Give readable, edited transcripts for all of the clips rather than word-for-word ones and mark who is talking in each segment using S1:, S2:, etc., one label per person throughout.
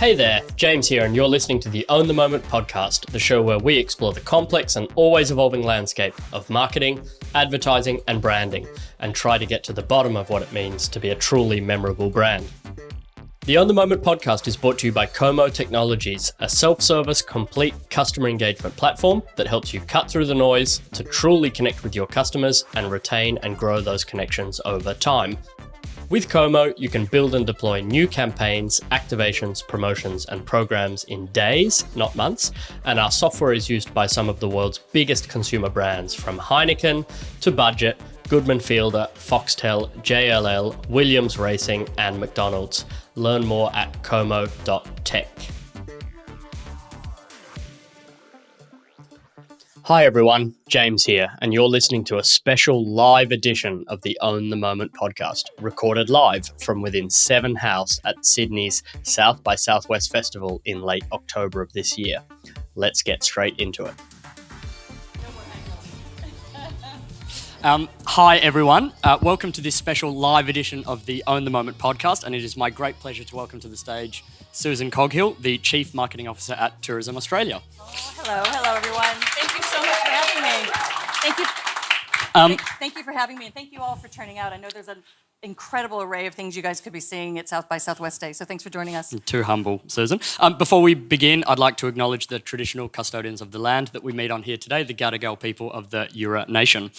S1: Hey there, James here, and you're listening to the Own the Moment podcast, the show where we explore the complex and always evolving landscape of marketing, advertising, and branding, and try to get to the bottom of what it means to be a truly memorable brand. The Own the Moment podcast is brought to you by Como Technologies, a self-service, complete customer engagement platform that helps you cut through the noise to truly connect with your customers and retain and grow those connections over time. With Como, you can build and deploy new campaigns, activations, promotions, and programs in days, not months, and our software is used by some of the world's biggest consumer brands, from Heineken to Budget, Goodman Fielder, Foxtel, JLL, Williams Racing, and McDonald's. Learn more at como.tech. Hi everyone, James here, and you're listening to a special live edition of the Own the Moment podcast, recorded live from within Seven House at Sydney's South by Southwest Festival in late October of this year. Let's get straight into it. Hi everyone, welcome to this special live edition of the Own the Moment podcast, and it is my great pleasure to welcome to the stage Susan Coghill, the Chief Marketing Officer at Tourism Australia.
S2: Hello everyone. Thank you so much for having me. Thank you for having me, and thank you all for turning out. I know there's an incredible array of things you guys could be seeing at South by Southwest Day, so thanks for joining us.
S1: Too humble, Susan. Before we begin, I'd like to acknowledge the traditional custodians of the land that we meet on here today, the Gadigal people of the Eora Nation.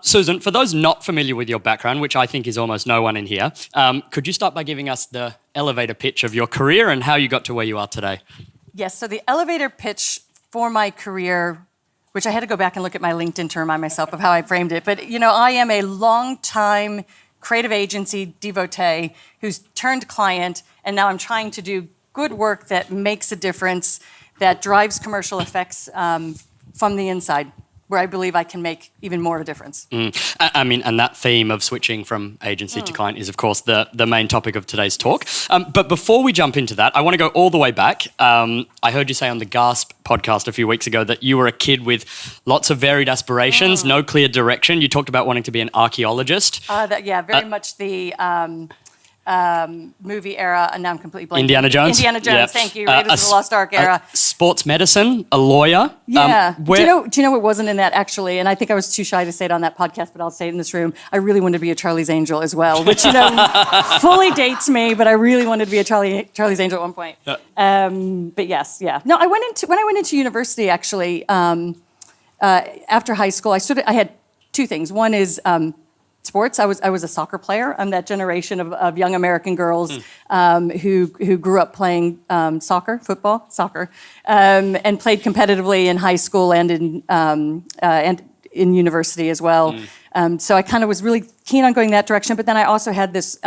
S1: Susan, for those not familiar with your background, which I think is almost no one in here, could you start by giving us the elevator pitch of your career and how you got to where you are today?
S2: Yes, so the elevator pitch for my career, which I had to go back and look at my LinkedIn to remind myself of how I framed it, but I am a long-time creative agency devotee who's turned client, and now I'm trying to do good work that makes a difference, that drives commercial effects from the inside, where I believe I can make even more of a difference.
S1: I mean, and that theme of switching from agency to client is, of course, the main topic of today's talk. But before we jump into that, I want to go all the way back. I heard you say on the Gasp podcast a few weeks ago that you were a kid with lots of varied aspirations, no clear direction. You talked about wanting to be an archaeologist.
S2: Very much the movie era, and now I'm completely blanking.
S1: Indiana Jones,
S2: thank you. Raiders of the Lost Ark era.
S1: Sports medicine, a lawyer.
S2: Yeah. Do you know what wasn't in that actually? And I think I was too shy to say it on that podcast, but I'll say it in this room. I really wanted to be a Charlie's Angel as well, which fully dates me. But I really wanted to be a Charlie's Angel at one point. But yes, yeah. No, when I went into university actually. After high school, I had two things. One is sports. I was a soccer player. I'm that generation of young American girls who grew up playing football, and played competitively in high school and in university as well. So I kind of was really keen on going that direction. But then I also had this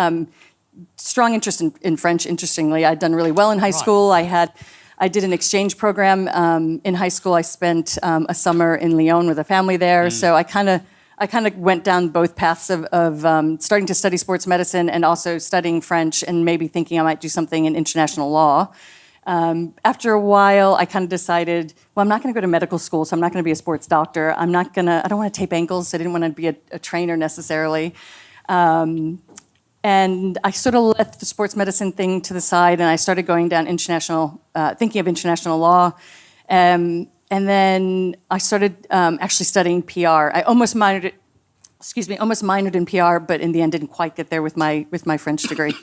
S2: strong interest in French. Interestingly, I'd done really well in high school. I did an exchange program in high school. I spent a summer in Lyon with a family there. So I kind of went down both paths of starting to study sports medicine and also studying French and maybe thinking I might do something in international law. After a while, I kind of decided, well, I'm not going to go to medical school, so I'm not going to be a sports doctor. I don't want to tape ankles, so I didn't want to be a trainer necessarily. And I sort of left the sports medicine thing to the side, and I started going down thinking of international law. And then I started actually studying PR. I almost minored in PR, but in the end didn't quite get there with my French degree.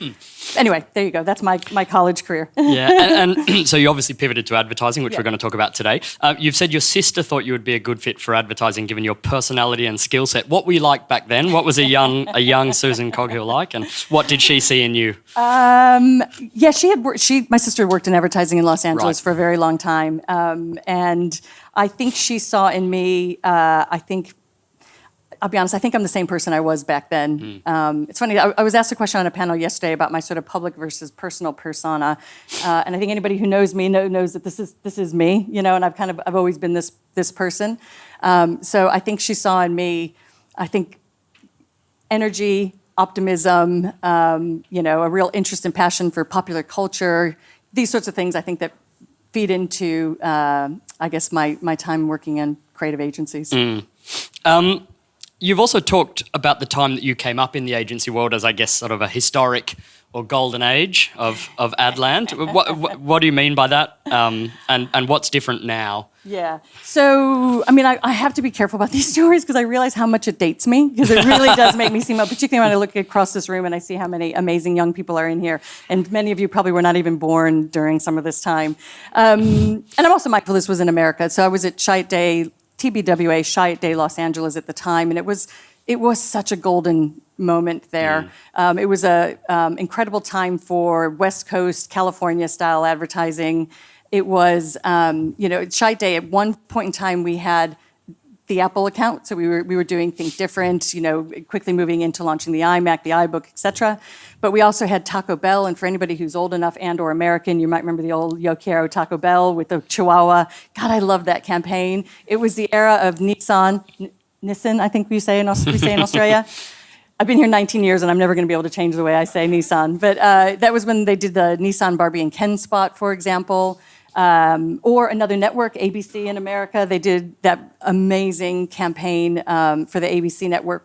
S2: Anyway, there you go. That's my college career.
S1: and so you obviously pivoted to advertising, which we're going to talk about today. You've said your sister thought you would be a good fit for advertising, given your personality and skill set. What were you like back then? What was a young Susan Coghill like, and what did she see in you?
S2: My sister had worked in advertising in Los Angeles for a very long time, and I think she saw in me. I'll be honest, I think I'm the same person I was back then. It's funny, I was asked a question on a panel yesterday about my sort of public versus personal persona. And I think anybody who knows me knows that this is me, and I've always been this person. So I think she saw in me, energy, optimism, a real interest and passion for popular culture, these sorts of things I think that feed into, my time working in creative agencies.
S3: you've also talked about the time that you came up in the agency world as, I guess, sort of a historic or golden age of Adland. What do you mean by that? And what's different now?
S2: Yeah. So, I mean, I have to be careful about these stories because I realize how much it dates me, because it really does make me seem up, particularly when I look across this room and I see how many amazing young people are in here. And many of you probably were not even born during some of this time. And I'm also mindful this was in America. So I was at Shite Day, TBWA, Shite Day, Los Angeles at the time. And it was such a golden moment there. It was a incredible time for West Coast, California-style advertising. It was, at Shite Day, at one point in time, we had the Apple account, so we were doing Think Different, quickly moving into launching the iMac, the iBook, et cetera. But we also had Taco Bell, and for anybody who's old enough and or American, you might remember the old Yo Quiero Taco Bell with the Chihuahua. God, I love that campaign. It was the era of Nissan, I think we say in Australia. I've been here 19 years, and I'm never going to be able to change the way I say Nissan. But that was when they did the Nissan Barbie and Ken spot, for example. Or another network, ABC in America. They did that amazing campaign for the ABC network,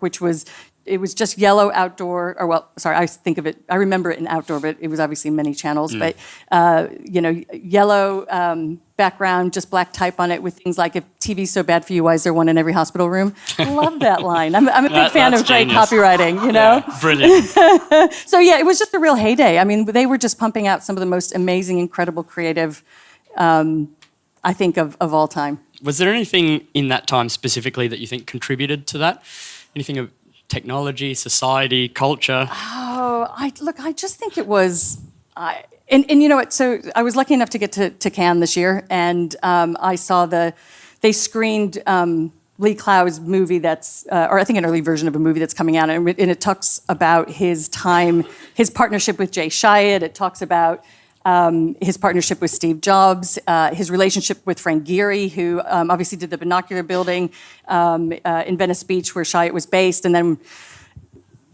S2: it was just yellow outdoor, I remember it in outdoor, but it was obviously many channels. But, yellow background, just black type on it with things like, if TV's so bad for you, why is there one in every hospital room? Love that line. I'm a big fan of great copywriting,
S3: Yeah, brilliant.
S2: So yeah, it was just a real heyday. I mean, they were just pumping out some of the most amazing, incredible, creative, I think, of all time.
S3: Was there anything in that time specifically that you think contributed to that? Anything of technology, society, culture?
S2: Oh, I just think it was, and you know what? So I was lucky enough to get to Cannes this year, and I saw they screened Lee Clow's movie or I think an early version of a movie that's coming out, and it talks about his time, his partnership with Jay Chiat. It talks about his partnership with Steve Jobs, his relationship with Frank Gehry, who obviously did the binocular building in Venice Beach, where Chiat was based, and then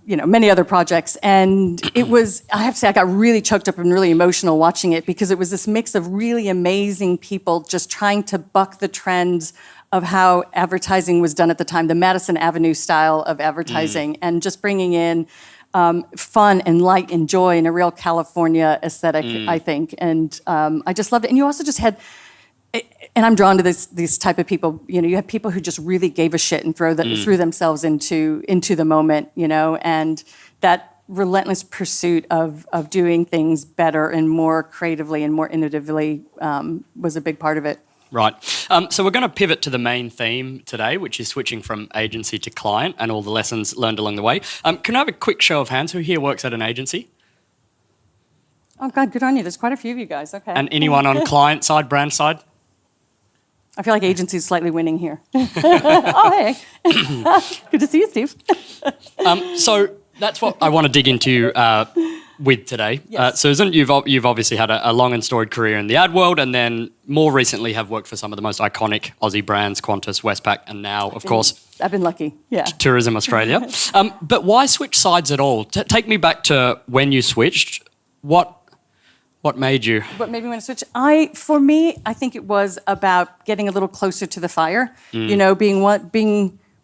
S2: many other projects. And it was, I have to say, I got really choked up and really emotional watching it, because it was this mix of really amazing people just trying to buck the trends of how advertising was done at the time, the Madison Avenue style of advertising, and just bringing in fun and light and joy and a real California aesthetic, I think. And I just loved it. And you also just had, and I'm drawn to these type of people, you have people who just really gave a shit and threw themselves into the moment, and that relentless pursuit of doing things better and more creatively and more innovatively was a big part of it.
S3: Right. So we're going to pivot to the main theme today, which is switching from agency to client and all the lessons learned along the way. Can I have a quick show of hands? Who here works at an agency?
S2: Oh, God, good on you. There's quite a few of you guys. Okay.
S3: And anyone on client side, brand side?
S2: I feel like agency is slightly winning here. Oh, hey. Good to see you, Steve.
S3: So that's what I want to dig into with today.
S2: Yes.
S3: Susan, you've obviously had a long and storied career in the ad world, and then more recently have worked for some of the most iconic Aussie brands, Qantas, Westpac, and now, of course,
S2: I've been lucky, yeah.
S3: Tourism Australia. But why switch sides at all? Take me back to when you switched. What made you?
S2: What made me want to switch? For me, I think it was about getting a little closer to the fire.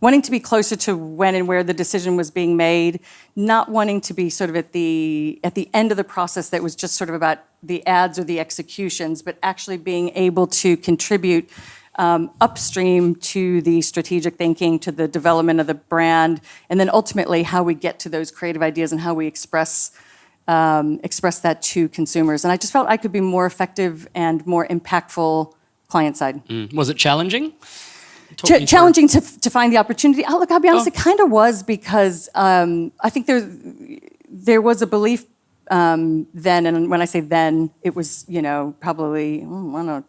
S2: Wanting to be closer to when and where the decision was being made, not wanting to be sort of at the end of the process that was just sort of about the ads or the executions, but actually being able to contribute upstream to the strategic thinking, to the development of the brand, and then ultimately how we get to those creative ideas and how we express that to consumers. And I just felt I could be more effective and more impactful client side.
S3: Was it challenging?
S2: Challenging to find the opportunity. Look, I'll be honest, it kind of was, because I think there was a belief then, and when I say then, it was, probably, I don't know,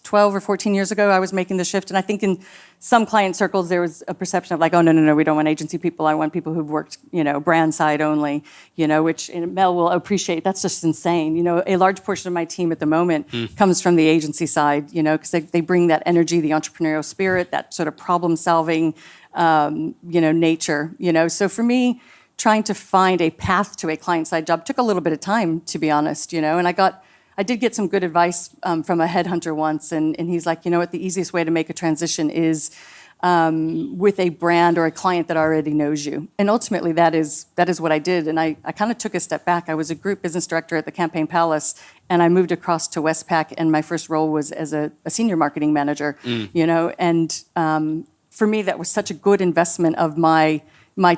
S2: 12 or 14 years ago, I was making the shift. And I think in some client circles, there was a perception of like, oh, no, we don't want agency people. I want people who've worked, brand side only, which Mel will appreciate. That's just insane. A large portion of my team at the moment comes from the agency side, because they bring that energy, the entrepreneurial spirit, that sort of problem solving, nature, So for me, trying to find a path to a client side job took a little bit of time, to be honest, and I did get some good advice from a headhunter once, and he's like, what, the easiest way to make a transition is with a brand or a client that already knows you. And ultimately, that is what I did. And I kind of took a step back. I was a group business director at the Campaign Palace, and I moved across to Westpac, and my first role was as a senior marketing manager. And for me, that was such a good investment of my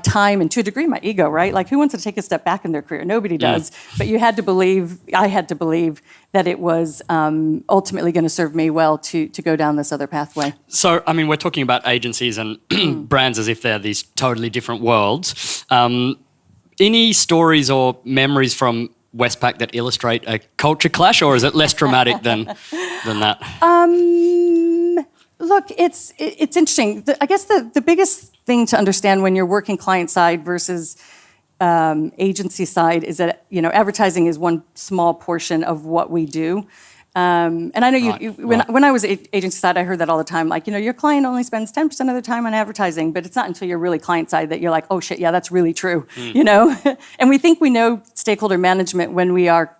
S2: time and, to a degree, my ego, right? Like, who wants to take a step back in their career? Nobody does. But I had to believe that it was ultimately going to serve me well to go down this other pathway.
S3: So, I mean, we're talking about agencies and brands as if they're these totally different worlds. Any stories or memories from Westpac that illustrate a culture clash, or is it less dramatic than that?
S2: Look, it's interesting. I guess the biggest thing to understand when you're working client side versus agency side is that advertising is one small portion of what we do. And I know when I was agency side, I heard that all the time. Like, your client only spends 10% of their time on advertising, but it's not until you're really client side that you're like, oh shit, yeah, that's really true. And we think we know stakeholder management when we are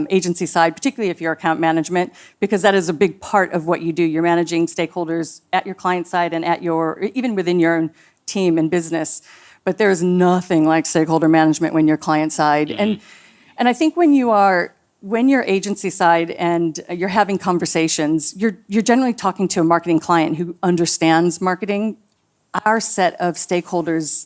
S2: agency side, particularly if you're account management, because that is a big part of what you do. You're managing stakeholders at your client side and even within your own team and business. But there's nothing like stakeholder management when you're client side. And I think when you're agency side and you're having conversations, you're generally talking to a marketing client who understands marketing. Our set of stakeholders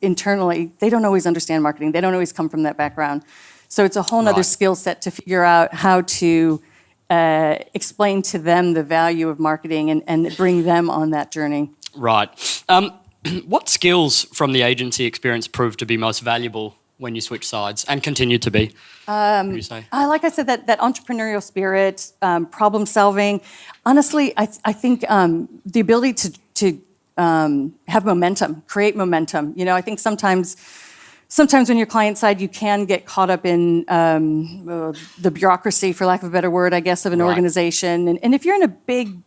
S2: internally, they don't always understand marketing. They don't always come from that background. So it's a whole other skill set to figure out how to explain to them the value of marketing and bring them on that journey.
S3: Right. What skills from the agency experience proved to be most valuable when you switch sides and continue to be, would you say?
S2: Like I said, that entrepreneurial spirit, problem solving. Honestly, I think the ability to have momentum, create momentum. I think sometimes when you're client side, you can get caught up in the bureaucracy, for lack of a better word, I guess, of an organization. And if you're in a big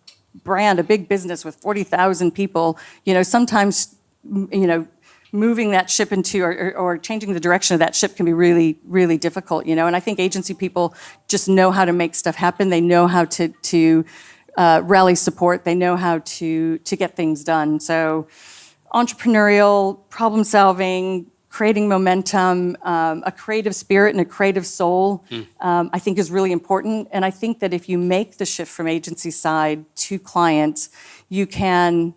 S2: brand, a big business with 40,000 people, sometimes, moving that ship into or changing the direction of that ship can be really, really difficult, And I think agency people just know how to make stuff happen. They know how to rally support. They know how to get things done. So entrepreneurial, problem solving, creating momentum, a creative spirit and a creative soul, I think is really important. And I think that if you make the shift from agency side to client, you can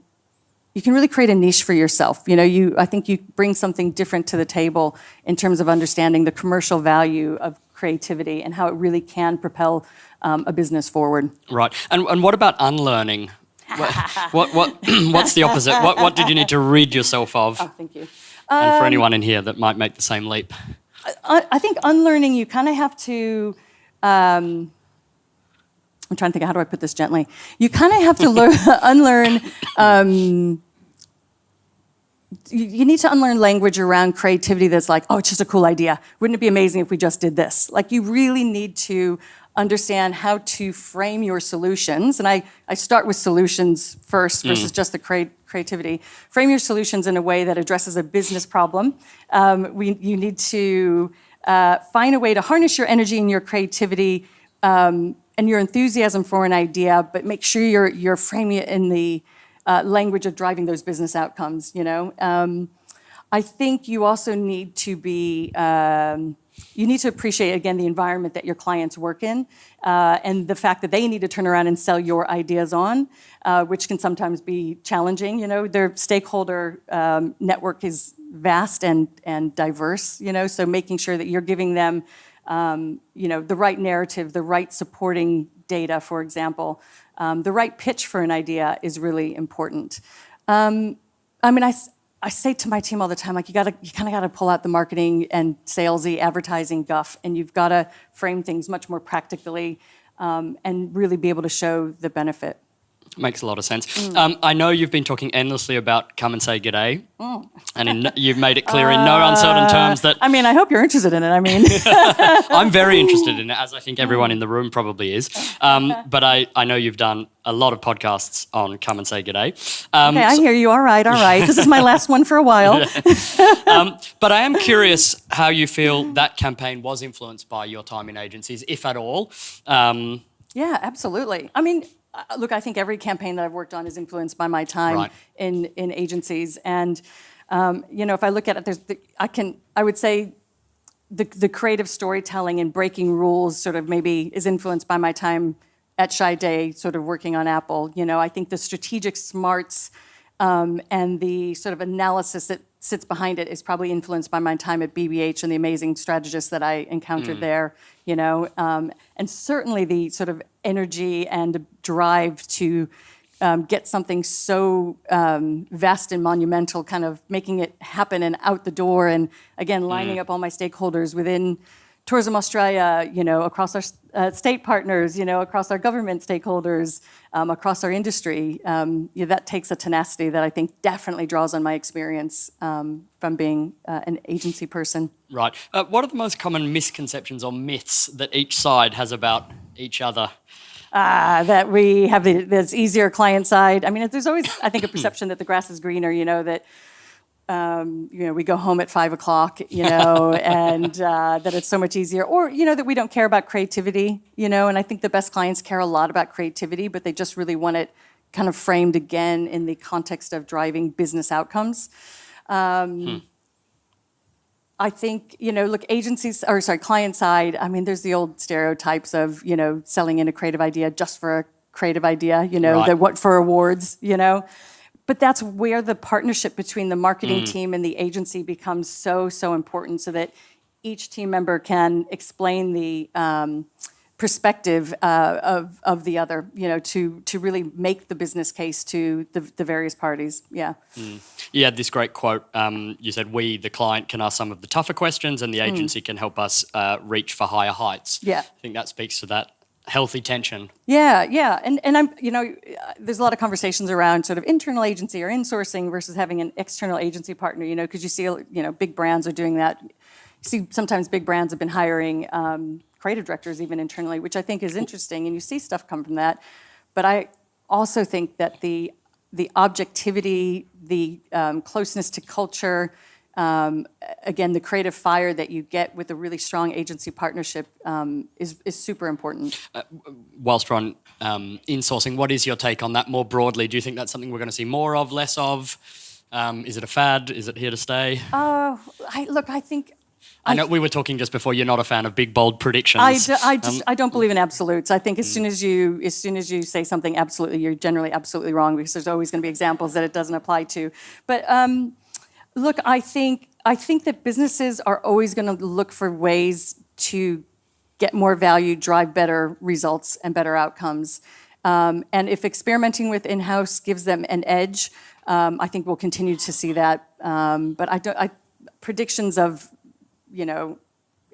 S2: really create a niche for yourself. I think you bring something different to the table in terms of understanding the commercial value of creativity and how it really can propel a business forward.
S3: Right. And what about unlearning? What's the opposite? What did you need to rid yourself of?
S2: Oh, thank you.
S3: And for anyone in here that might make the same leap.
S2: I think unlearning, you kind of have to, I'm trying to think, how do I put this gently? You kind of have to unlearn, you need to unlearn language around creativity that's like, oh, it's just a cool idea. Wouldn't it be amazing if we just did this? Like, you really need to understand how to frame your solutions. And I start with solutions first versus just the creativity. Frame your solutions in a way that addresses a business problem. You need to find a way to harness your energy and your creativity and your enthusiasm for an idea, but make sure you're framing it in the language of driving those business outcomes. I think you also need to be you need to appreciate, again, the environment that your clients work in and the fact that they need to turn around and sell your ideas on, which can sometimes be challenging. Their stakeholder network is vast and diverse, so making sure that you're giving them, the right narrative, the right supporting data, for example, the right pitch for an idea is really important. I say to my team all the time, like, you kind of got to pull out the marketing and salesy advertising guff, and you've got to frame things much more practically and really be able to show the benefit.
S3: Makes a lot of sense. I know you've been talking endlessly about come and say g'day, and you've made it clear in no uncertain terms that...
S2: I hope you're interested in it.
S3: I'm very interested in it, as I think everyone in the room probably is. But I know you've done a lot of podcasts on come and say g'day.
S2: Okay, I hear you. All right. This is my last one for a while.
S3: But I am curious how you feel that campaign was influenced by your time in agencies, if at all.
S2: Yeah, absolutely. look, I think every campaign that I've worked on is influenced by my time in agencies. And, if I look at it, I would say the creative storytelling and breaking rules sort of maybe is influenced by my time at Day, sort of working on Apple. I think the strategic smarts and the sort of analysis that sits behind it is probably influenced by my time at BBH and the amazing strategists that I encountered there, and certainly the sort of energy and drive to get something so vast and monumental, kind of making it happen and out the door, and again, lining up all my stakeholders within Tourism Australia, across our state partners, across our government stakeholders, across our industry. That takes a tenacity that I think definitely draws on my experience from being an agency person.
S3: Right. What are the most common misconceptions or myths that each side has about each other?
S2: That we have this easier client side. I mean, there's always, I think, a perception that the grass is greener, that we go home at 5 o'clock, and that it's so much easier, or, that we don't care about creativity, and I think the best clients care a lot about creativity, but they just really want it kind of framed again in the context of driving business outcomes. I think, look, client side, I mean, there's the old stereotypes of, selling in a creative idea just for a creative idea, for awards, But that's where the partnership between the marketing team and the agency becomes so, so important, so that each team member can explain the perspective of the other, to really make the business case to the various parties. Yeah.
S3: You had this great quote. You said, "We, the client, can ask some of the tougher questions, and the agency can help us reach for higher heights."
S2: Yeah.
S3: I think that speaks to that healthy tension.
S2: Yeah, and I'm, there's a lot of conversations around sort of internal agency or insourcing versus having an external agency partner, because you see, big brands are doing that. You see, sometimes big brands have been hiring creative directors even internally, which I think is interesting, and you see stuff come from that. But I also think that the objectivity, the closeness to culture, again, the creative fire that you get with a really strong agency partnership is super important.
S3: Whilst we're on insourcing, what is your take on that more broadly? Do you think that's something we're going to see more of, less of? Is it a fad? Is it here to stay?
S2: I think...
S3: I know we were talking just before. You're not a fan of big, bold predictions.
S2: I don't believe in absolutes. I think as soon as you say something absolutely, you're generally absolutely wrong, because there's always going to be examples that it doesn't apply to. But look, I think that businesses are always going to look for ways to get more value, drive better results and better outcomes. And if experimenting with in-house gives them an edge, I think we'll continue to see that. But predictions of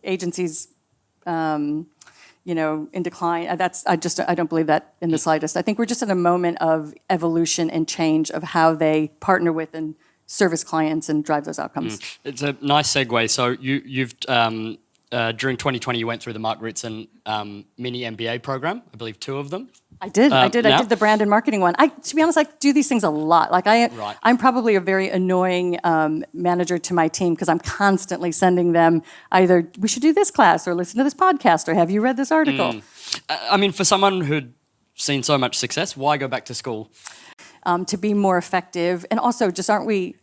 S2: agencies, in decline. I don't believe that in the slightest. I think we're just at a moment of evolution and change of how they partner with and service clients and drive those outcomes.
S3: It's a nice segue. So you've during 2020 you went through the Mark Ritson mini MBA program. I believe 2 of them.
S2: I did. I did the brand and marketing one. To be honest, I do these things a lot. I'm probably a very annoying manager to my team, because I'm constantly sending them either, we should do this class, or listen to this podcast, or have you read this article?
S3: I mean, for someone who'd seen so much success, why go back to school?
S2: To be more effective, and also just aren't we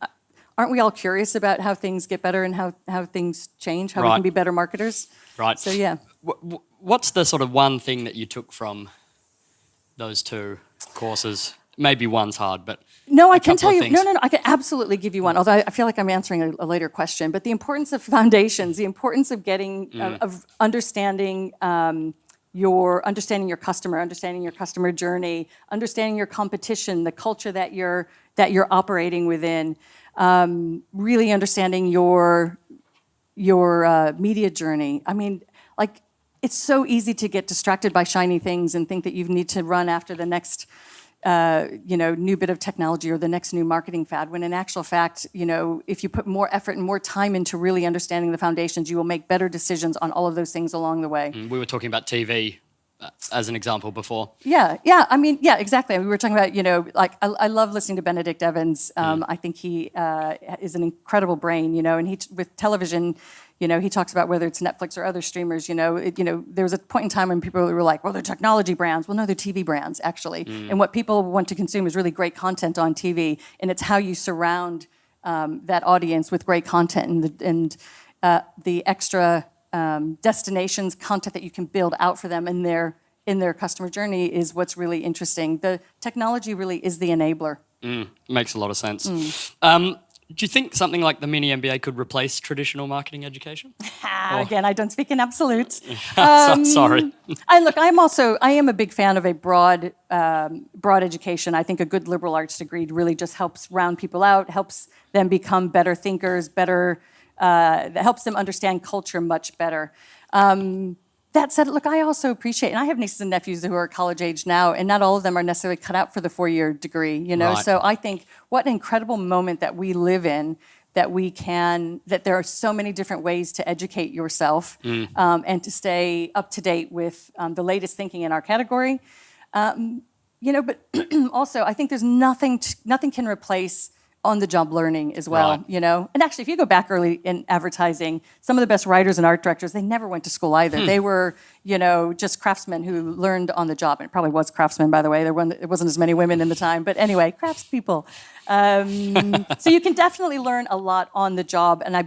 S2: all curious about how things get better and how things change, how we can be better marketers?
S3: Right.
S2: So yeah.
S3: What's the sort of one thing that you took from those 2 courses? Maybe one's hard, but
S2: no, I can tell you. No, I can absolutely give you one. Although I feel like I'm answering a later question. But the importance of foundations, the importance of getting of understanding your customer, understanding your customer journey, understanding your competition, the culture that you're operating within, really understanding your media journey. I mean, it's so easy to get distracted by shiny things and think that you need to run after the next, new bit of technology or the next new marketing fad, when in actual fact, if you put more effort and more time into really understanding the foundations, you will make better decisions on all of those things along the way.
S3: We were talking about TV as an example before.
S2: Yeah. I mean, yeah, exactly. We were talking about, I love listening to Benedict Evans. I think he is an incredible brain, and he, with television, He talks about whether it's Netflix or other streamers. There was a point in time when people were like, well, they're technology brands. Well, no, they're TV brands, actually. And what people want to consume is really great content on TV, and it's how you surround that audience with great content and the extra destinations, content that you can build out for them in their customer journey is what's really interesting. The technology really is the enabler.
S3: Makes a lot of sense. Do you think something like the mini MBA could replace traditional marketing education?
S2: Again, I don't speak in absolutes.
S3: Sorry.
S2: I am a big fan of a broad education. I think a good liberal arts degree really just helps round people out, helps them become better thinkers, that helps them understand culture much better. That said, I also appreciate, and I have nieces and nephews who are college age now, and not all of them are necessarily cut out for the 4-year degree,
S3: Right.
S2: So I think what an incredible moment that we live in, that there are so many different ways to educate yourself and to stay up to date with the latest thinking in our category. But also I think there's nothing can replace on-the-job learning as well,
S3: Right.
S2: And actually, if you go back early in advertising, some of the best writers and art directors, they never went to school either. They were, just craftsmen who learned on the job. And it probably was craftsmen, by the way. It wasn't as many women in the time. But anyway, craftspeople. So you can definitely learn a lot on the job. And I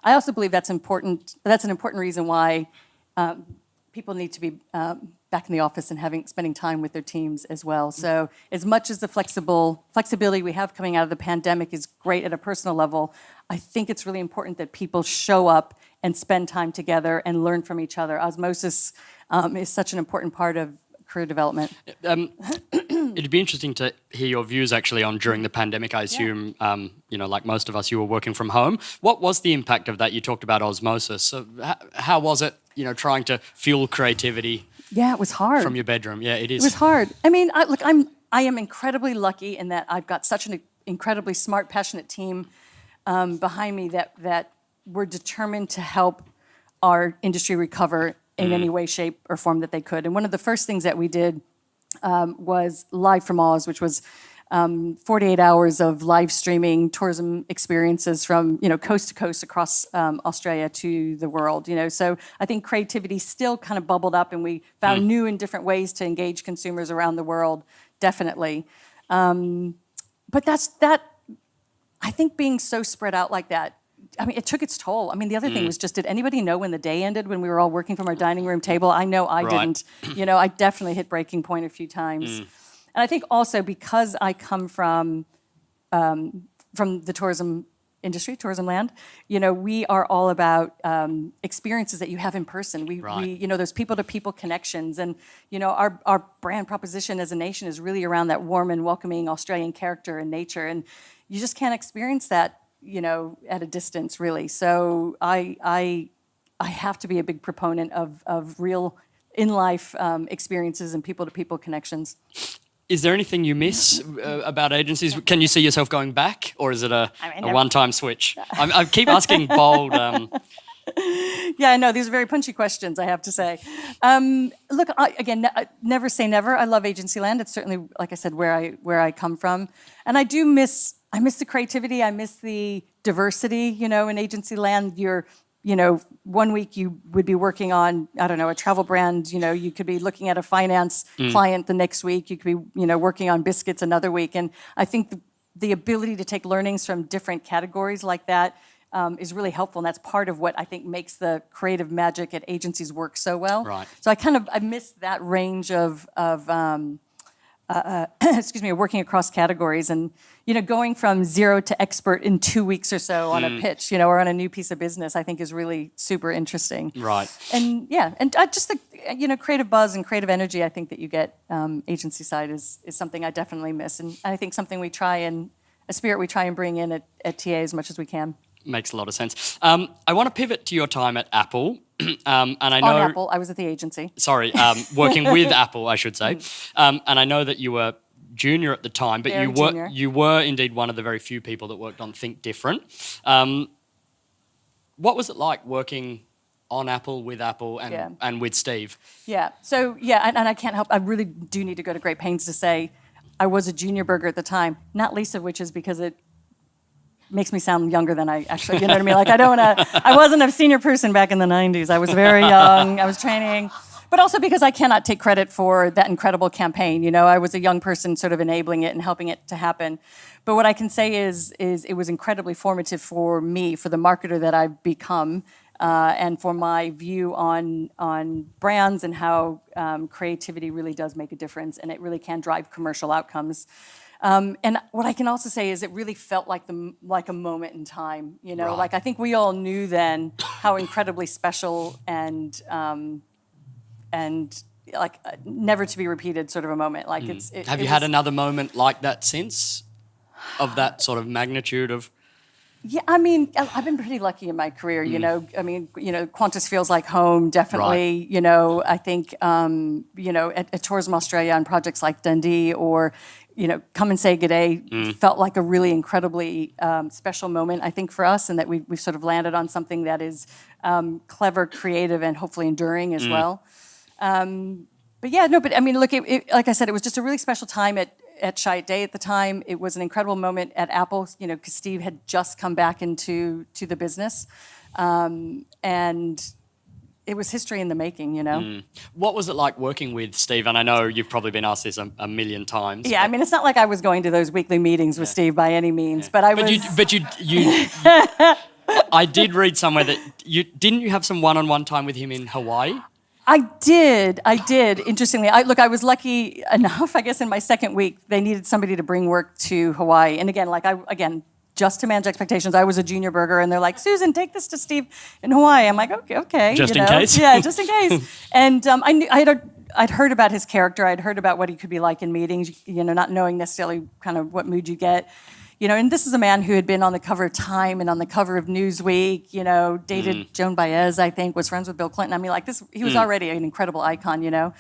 S2: also believe that's important. That's an important reason why people need to be back in the office and spending time with their teams as well. So as much as the flexibility we have coming out of the pandemic is great at a personal level, I think it's really important that people show up and spend time together and learn from each other. Osmosis is such an important part of career development.
S3: It'd be interesting to hear your views actually on during the pandemic. I assume, like most of us, you were working from home. What was the impact of that? You talked about osmosis. So how was it, trying to fuel creativity?
S2: Yeah, it was hard.
S3: From your bedroom. Yeah, it is.
S2: It was hard. I mean, I am incredibly lucky in that I've got such an incredibly smart, passionate team behind me that were determined to help our industry recover in any way, shape, or form that they could. And one of the first things that we did was Live from Oz, which was 48 hours of live streaming tourism experiences from coast to coast across Australia to the world. So I think creativity still kind of bubbled up, and we found new and different ways to engage consumers around the world. Definitely, but that. I think being so spread out like that. I mean, it took its toll. I mean, the other thing was just, did anybody know when the day ended when we were all working from our dining room table? I know I
S3: Right.
S2: didn't. I definitely hit breaking point a few times. And I think also because I come from the tourism industry, tourism land, we are all about experiences that you have in person. We those people-to-people connections. And, our brand proposition as a nation is really around that warm and welcoming Australian character and nature. And you just can't experience that, at a distance, really. So I have to be a big proponent of real in-life experiences and people-to-people connections.
S3: Is there anything you miss about agencies? Can you see yourself going back, or is it a one-time switch? I keep asking bold.
S2: Yeah, I know. These are very punchy questions, I have to say. Look, never say never. I love agency land. It's certainly, like I said, where I come from. And I miss the creativity. I miss the diversity, in agency land. One week you would be working on, I don't know, a travel brand. You could be looking at a finance client the next week. You could be, working on biscuits another week. And I think the ability to take learnings from different categories like that is really helpful. And that's part of what I think makes the creative magic at agencies work so well.
S3: Right.
S2: So I miss that range of working across categories and, going from zero to expert in 2 weeks or so on a pitch, or on a new piece of business, I think is really super interesting.
S3: Right.
S2: And just the, creative buzz and creative energy I think that you get agency side is something I definitely miss. And I think something a spirit we try and bring in at TA as much as we can.
S3: Makes a lot of sense. I want to pivot to your time at Apple. And I know
S2: On Apple, I was at the agency.
S3: Sorry, working with Apple, I should say. And I know that you were junior at the time, but
S2: Very junior.
S3: you were indeed one of the very few people that worked on Think Different. What was it like working on Apple and with Steve?
S2: Yeah. So and I can't help. I really do need to go to great pains to say I was a junior burger at the time. Not least of which is because makes me sound younger than I actually, you know what I mean? Like I wasn't a senior person back in the 90s. I was very young. I was training. But also because I cannot take credit for that incredible campaign. You know, I was a young person sort of enabling it and helping it to happen. But what I can say is it was incredibly formative for me, for the marketer that I've become, and for my view on brands and how creativity really does make a difference, and it really can drive commercial outcomes. And what I can also say is it really felt like a moment in time. You know, like I think we all knew then how incredibly special and like never to be repeated sort of a moment. Like
S3: Have you had another moment like that since, of that sort of magnitude of?
S2: Yeah, I mean, I've been pretty lucky in my career, you know. I mean, you know, Qantas feels like home, definitely. Right. You know, I think, you know, at Tourism Australia on projects like Dundee or, you know, Come and Say G'day felt like a really incredibly special moment, I think, for us, and that we've sort of landed on something that is clever, creative, and hopefully enduring as well. But yeah, no, but I mean, look, like I said, it was just a really special time at Shite Day at the time. It was an incredible moment at Apple, you know, because Steve had just come back into the business. And it was history in the making, you know.
S3: What was it like working with Steve? And I know you've probably been asked this a million times.
S2: Yeah, I mean, it's not like I was going to those weekly meetings with Steve by any means, but I was...
S3: you I did read somewhere that didn't you have some one-on-one time with him in Hawaii?
S2: I did. Interestingly, I was lucky enough, I guess, in my second week, they needed somebody to bring work to Hawaii. And again, just to manage expectations, I was a junior burger, and they're like, Susan, take this to Steve in Hawaii. I'm like, okay.
S3: Just in case?
S2: Yeah, just in case. And I'd heard about his character. I'd heard about what he could be like in meetings, you know, not knowing necessarily kind of what mood you get. You know, and this is a man who had been on the cover of Time and on the cover of Newsweek, you know, dated Joan Baez, I think, was friends with Bill Clinton. I mean, like this, he was already an incredible icon, you know.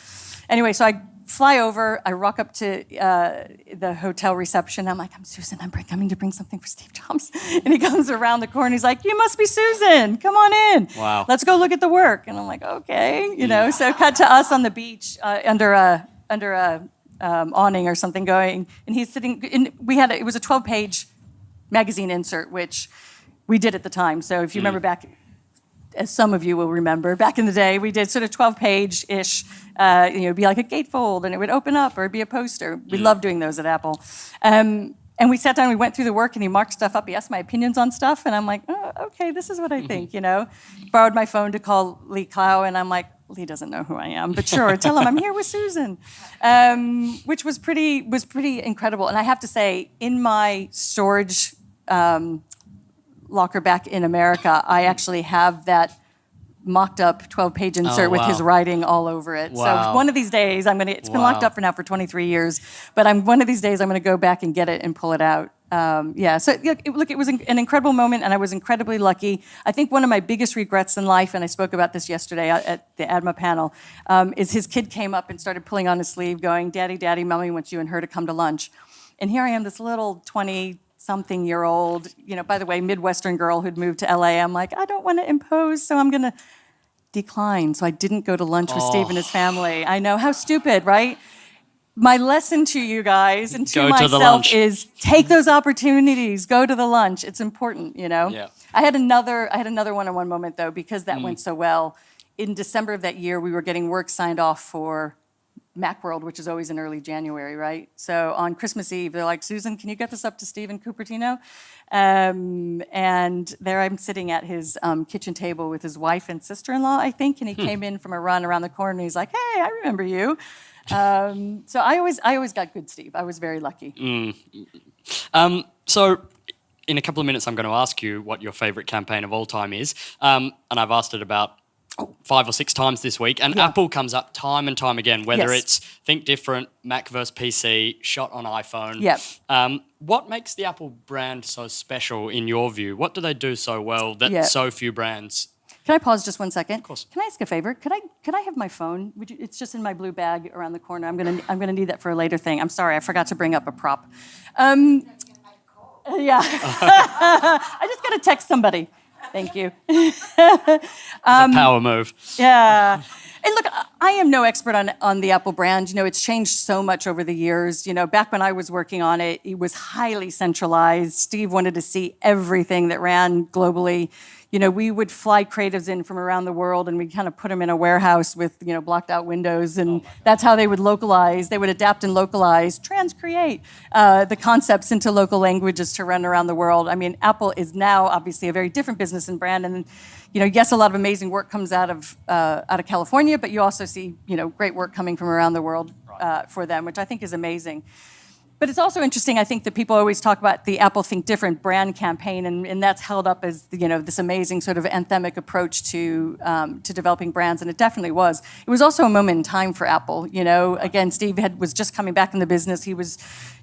S2: Anyway, so I fly over, I rock up to the hotel reception. I'm like, I'm Susan, I'm coming to bring something for Steve Jobs. And he comes around the corner, he's like, you must be Susan, come on in.
S3: Wow.
S2: Let's go look at the work. And I'm like, okay, you know. So cut to us on the beach under a awning or something going, and he's sitting. It was a 12-page magazine insert, which we did at the time. So if you remember back, as some of you will remember, back in the day, we did sort of 12-page-ish. You know, it'd be like a gatefold, and it would open up, or it'd be a poster. We loved doing those at Apple. And we sat down, we went through the work, and he marked stuff up. He asked my opinions on stuff, and I'm like, oh, okay, this is what I think, you know. Borrowed my phone to call Lee Clow, and I'm like, Lee doesn't know who I am, but sure, tell him I'm here with Susan, which was pretty incredible. And I have to say, in my storage locker back in America, I actually have that mocked up 12-page insert with his writing all over it.
S3: Wow.
S2: So one of these days, it's been locked up for 23 years, but one of these days I'm going to go back and get it and pull it out. So look, it was an incredible moment, and I was incredibly lucky. I think one of my biggest regrets in life, and I spoke about this yesterday at the ADMA panel, is his kid came up and started pulling on his sleeve going, Daddy, Daddy, Mommy wants you and her to come to lunch. And here I am, this little 20-something-year-old, you know, by the way, Midwestern girl who'd moved to LA. I'm like, I don't want to impose, so I'm going to decline. So I didn't go to lunch with Steve and his family. I know, how stupid, right? My lesson to you guys and to myself is take those opportunities. Go to the lunch. It's important, you know.
S3: Yeah.
S2: I had another one-on-one moment though, because that went so well. In December of that year, we were getting work signed off for Macworld, which is always in early January, right? So on Christmas Eve, they're like, Susan, can you get this up to Steve in Cupertino? And there I'm sitting at his kitchen table with his wife and sister-in-law, I think, and he came in from a run around the corner, and he's like, hey, I remember you. So I always got good Steve. I was very lucky.
S3: So in a couple of minutes, I'm going to ask you what your favourite campaign of all time is. And I've asked it about 5 or 6 times this week. And Apple comes up time and time again, whether it's Think Different, Mac versus PC, shot on iPhone.
S2: Yep.
S3: What makes the Apple brand so special in your view? What do they do so well that so few brands...
S2: Can I pause just 1 second?
S3: Of course.
S2: Can I ask a favor? Could I have my phone? It's just in my blue bag around the corner. I'm gonna need that for a later thing. I'm sorry, I forgot to bring up a prop. Yeah. I just gotta text somebody. Thank you.
S3: It's a power move.
S2: Yeah. And look, I am no expert on the Apple brand. It's changed so much over the years. Back when I was working on it, it was highly centralized. Steve wanted to see everything that ran globally. We would fly creatives in from around the world, and we'd kind of put them in a warehouse with, blocked out windows, and that's how they would localize. They would adapt and localize, transcreate the concepts into local languages to run around the world. I mean, Apple is now obviously a very different business and brand, and yes, a lot of amazing work comes out of California, but you also see, great work coming from around the world for them, which I think is amazing. But it's also interesting, I think, that people always talk about the Apple Think Different brand campaign, and that's held up as this amazing sort of anthemic approach to developing brands, and it definitely was. It was also a moment in time for Apple. Again, Steve was just coming back in the business. He was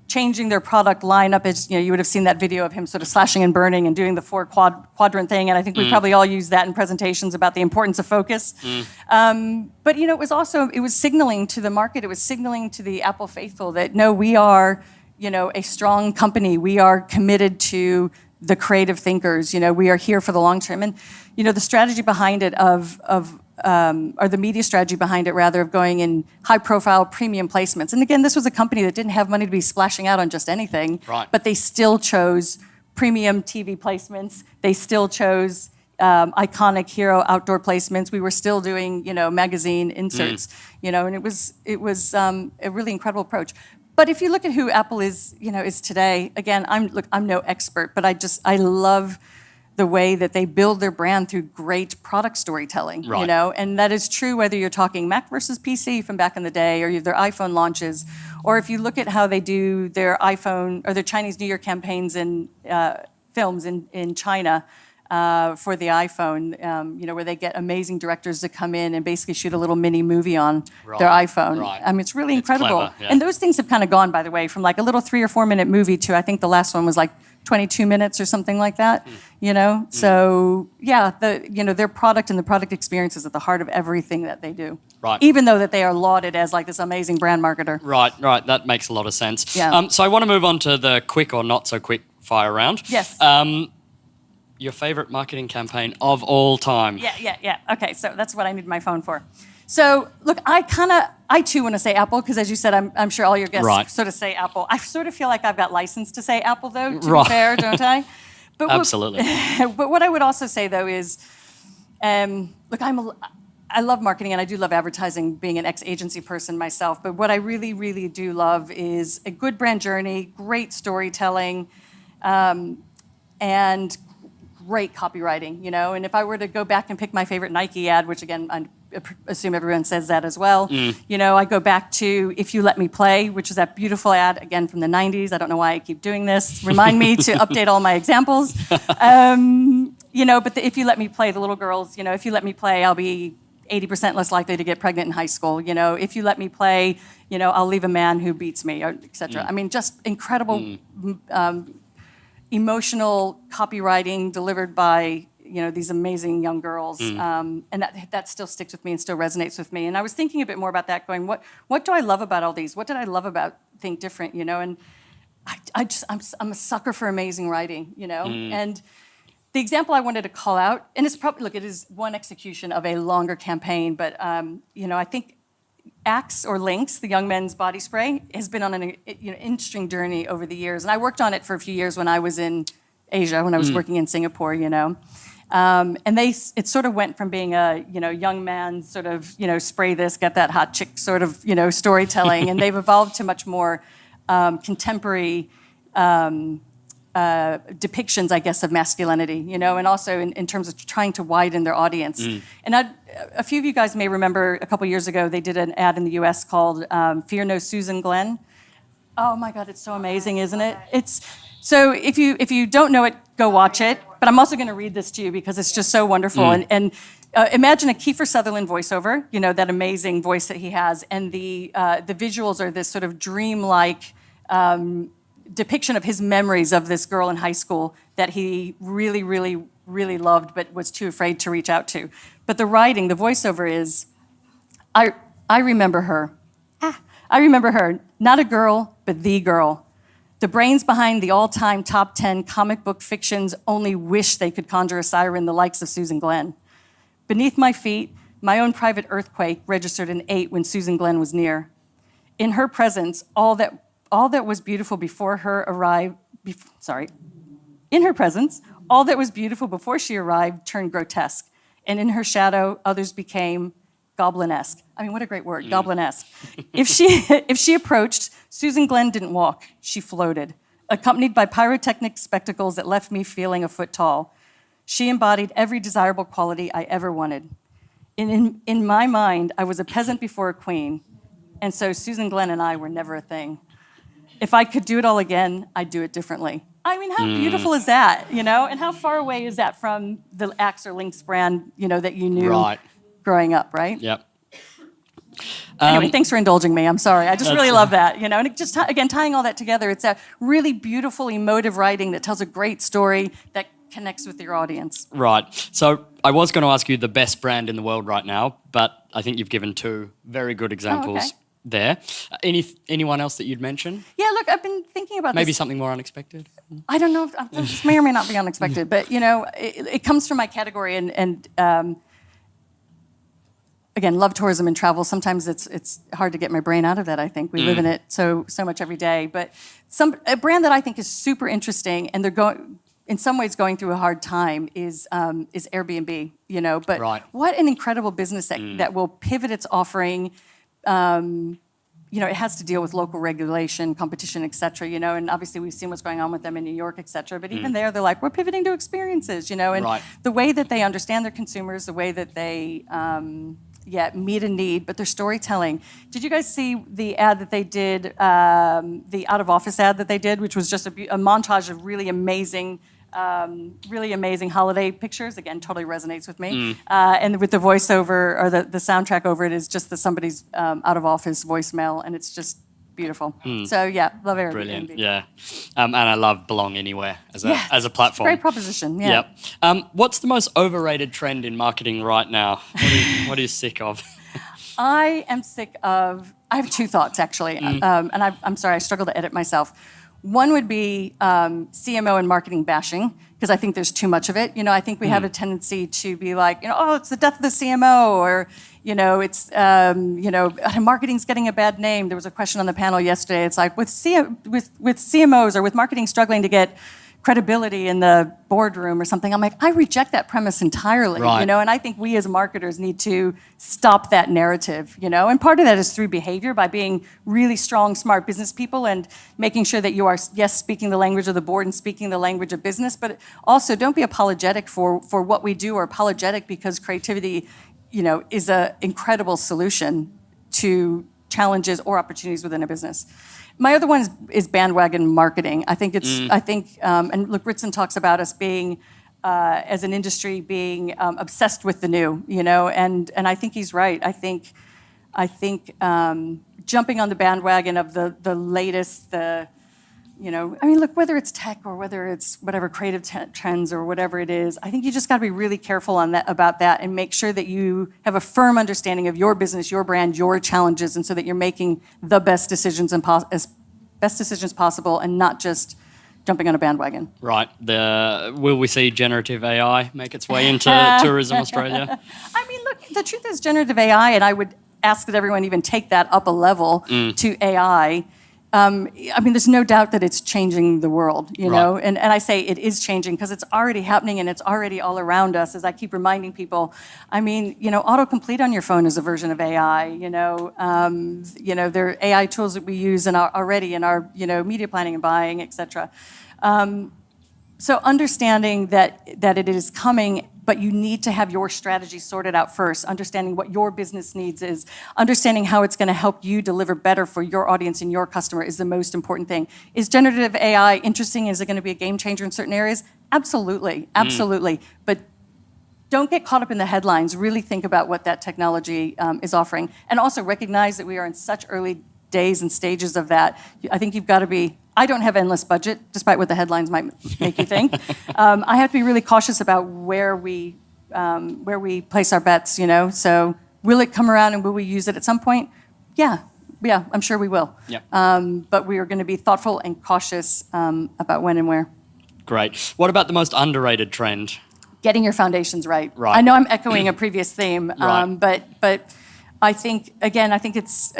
S2: changing their product lineup. As you would have seen that video of him sort of slashing and burning and doing the four quadrant thing, and I think we probably all used that in presentations about the importance of focus. But it was signaling to the market. It was signaling to the Apple faithful that no, we are a strong company. We are committed to the creative thinkers. We are here for the long term, and the strategy behind it or the media strategy behind it, rather, of going in high-profile premium placements. And again, this was a company that didn't have money to be splashing out on just anything,
S3: right,
S2: but they still chose premium TV placements. They still chose iconic hero outdoor placements. We were still doing, magazine inserts, and it was a really incredible approach. But if you look at who Apple is today, again, I'm no expert, but I love the way that they build their brand through great product storytelling,
S3: right,
S2: and that is true whether you're talking Mac versus PC from back in the day, or their iPhone launches, or if you look at how they do their iPhone or their Chinese New Year campaigns and films in China for the iPhone, where they get amazing directors to come in and basically shoot a little mini movie on their iPhone.
S3: Right.
S2: I mean, it's really incredible.
S3: Clever, yeah.
S2: And those things have kind of gone, by the way, from like a little 3 or 4 minute movie to I think the last one was like 22 minutes or something like that, So, yeah, their product and the product experience is at the heart of everything that they do.
S3: Right.
S2: Even though that they are lauded as like this amazing brand marketer.
S3: Right. That makes a lot of sense.
S2: Yeah.
S3: So I want to move on to the quick or not so quick fire round.
S2: Yes.
S3: Your favorite marketing campaign of all time?
S2: Yeah. Okay, so that's what I need my phone for. So, look, I too want to say Apple, because as you said, I'm sure all your guests sort of say Apple. I sort of feel like I've got license to say Apple, though, to be fair, don't I? But
S3: Absolutely.
S2: But what I would also say, though, is, look, I love marketing, and I do love advertising, being an ex-agency person myself. But what I really, really do love is a good brand journey, great storytelling, and great copywriting, And if I were to go back and pick my favorite Nike ad, which again, I assume everyone says that as well, I go back to If You Let Me Play, which is that beautiful ad, again, from the 90s. I don't know why I keep doing this. Remind me to update all my examples. But If You Let Me Play, the little girls, if you let me play, I'll be 80% less likely to get pregnant in high school. If you let me play, I'll leave a man who beats me, et cetera. I mean, just incredible emotional copywriting delivered by these amazing young girls, and that still sticks with me and still resonates with me. And I was thinking a bit more about that, going, what do I love about all these? What did I love about Think Different? And I'm a sucker for amazing writing, And the example I wanted to call out, and it's probably, look, it is one execution of a longer campaign, but I think Axe or Lynx, the young men's body spray, has been on an interesting journey over the years. And I worked on it for a few years when I was in Asia, when I was working in Singapore, And it sort of went from being a, young man sort of, spray this, get that hot chick sort of, storytelling. And they've evolved to much more contemporary depictions, I guess, of masculinity, and also in terms of trying to widen their audience. And a few of you guys may remember a couple years ago, they did an ad in the US called Fear No Susan Glenn. Oh my God, it's so amazing, isn't it? So if you don't know it, go watch it. But I'm also going to read this to you because it's just so wonderful. And imagine a Kiefer Sutherland voiceover, that amazing voice that he has. And the visuals are this sort of dreamlike depiction of his memories of this girl in high school that he really, really, really loved but was too afraid to reach out to. But the writing, the voiceover is, I remember her. I remember her, not a girl, but the girl. The brains behind the all-time top 10 comic book fictions only wish they could conjure a siren the likes of Susan Glenn. Beneath my feet, My own private earthquake registered an 8 when Susan Glenn was near. In her presence, all that was beautiful before her arrived. In her presence, all that was beautiful before she arrived turned grotesque, and in her shadow, others became goblinesque. I mean, what a great word, goblinesque. If she approached, Susan Glenn didn't walk; she floated, accompanied by pyrotechnic spectacles that left me feeling a foot tall. She embodied every desirable quality I ever wanted. In my mind, I was a peasant before a queen, and so Susan Glenn and I were never a thing. If I could do it all again, I'd do it differently. I mean, how beautiful is that, you know? And how far away is that from the Axe or Lynx brand, you know, that you knew growing up, right?
S3: Yep.
S2: Anyway, thanks for indulging me. I'm sorry. I just really love that, you know? And it just, again, tying all that together, it's a really beautiful, emotive writing that tells a great story that connects with your audience.
S3: Right. So I was going to ask you the best brand in the world right now, but I think you've given 2 very good examples there. Anyone else that you'd mention?
S2: Yeah, look, I've been thinking about
S3: Maybe
S2: this.
S3: something more unexpected?
S2: I don't know. This may or may not be unexpected, but, you know, it comes from my category and again, love tourism and travel. Sometimes it's hard to get my brain out of that, I think. We live in it so much every day. But a brand that I think is super interesting, and they're in some ways going through a hard time, is Airbnb, you know. But what an incredible business that will pivot its offering. You know, it has to deal with local regulation, competition, et cetera, you know, and obviously we've seen what's going on with them in New York, et cetera. But even there, they're like, we're pivoting to experiences, you know, and the way that they understand their consumers, the way that they meet a need, but their storytelling. Did you guys see the ad that they did, the out of office ad that they did, which was just a montage of really amazing holiday pictures? Again, totally resonates with me. And with the voiceover or the soundtrack over it is just somebody's out of office voicemail, and it's just beautiful. So yeah, love Airbnb.
S3: Brilliant, yeah. And I love Belong Anywhere as a platform.
S2: Great proposition, yeah.
S3: Yep. What's the most overrated trend in marketing right now? What are you sick of?
S2: I have 2 thoughts, actually, and I'm sorry, I struggle to edit myself. One would be CMO and marketing bashing, because I think there's too much of it. You know, I think we have a tendency to be like, you know, oh, it's the death of the CMO, or, you know, it's, you know, marketing's getting a bad name. There was a question on the panel yesterday. It's like with CMOs or with marketing struggling to get credibility in the boardroom or something, I'm like, I reject that premise entirely, you know, and I think we as marketers need to stop that narrative, you know, and part of that is through behavior, by being really strong, smart business people and making sure that you are, yes, speaking the language of the board and speaking the language of business, but also don't be apologetic for what we do, or apologetic because creativity, you know, is an incredible solution to challenges or opportunities within a business. My other one is bandwagon marketing. I think and look, Ritson talks about us being, as an industry, being obsessed with the new, you know, and I think he's right. I think jumping on the bandwagon of the latest, you know, I mean, look, whether it's tech or whether it's whatever creative trends or whatever it is, I think you just got to be really careful about that and make sure that you have a firm understanding of your business, your brand, your challenges, and so that you're making the best decisions as best decisions possible, and not just jumping on a bandwagon. Right.
S3: Will we see generative AI make its way into Tourism Australia?
S2: I mean, look, the truth is generative AI, and I would ask that everyone even take that up a level to AI. I mean, there's no doubt that it's changing the world, you know, and I say it is changing because it's already happening and it's already all around us, as I keep reminding people. I mean, you know, autocomplete on your phone is a version of AI, you know, there are AI tools that we use already in our, you know, media planning and buying, et cetera. So understanding that it is coming, but you need to have your strategy sorted out first, understanding what your business needs is, understanding how it's going to help you deliver better for your audience and your customer is the most important thing. Is generative AI interesting? Is it going to be a game changer in certain areas? Absolutely, absolutely. But don't get caught up in the headlines. Really think about what that technology is offering. And also recognize that we are in such early days and stages of that. I think you've got to be, I don't have endless budget, despite what the headlines might make you think. I have to be really cautious about where we place our bets, you know? So will it come around and will we use it at some point? Yeah, I'm sure we will.
S3: Yep.
S2: But we are going to be thoughtful and cautious about when and where.
S3: Great. What about the most underrated trend?
S2: getting your foundations right.
S3: Right.
S2: I know I'm echoing a previous theme,
S3: Right.
S2: but I think it's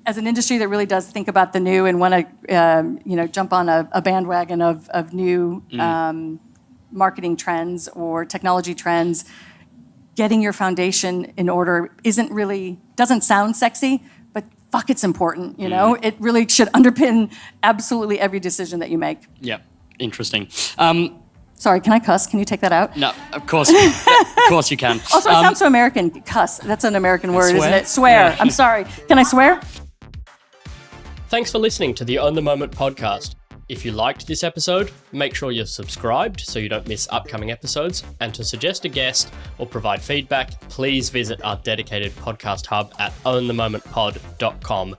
S2: as an industry that really does think about the new and want to jump on a bandwagon of new marketing trends or technology trends, getting your foundation in order doesn't sound sexy, but fuck, it's important. It really should underpin absolutely every decision that you make.
S3: Yeah, interesting.
S2: Sorry, can I cuss? Can you take that out?
S3: No, of course you can.
S2: Also, it sounds so American. Cuss. That's an American word,
S3: swear?
S2: isn't it? Swear.
S3: Yeah.
S2: I'm sorry. Can I swear?
S1: Thanks for listening to the Own the Moment podcast. If you liked this episode, make sure you're subscribed so you don't miss upcoming episodes. And to suggest a guest or provide feedback, please visit our dedicated podcast hub at ownthemomentpod.com.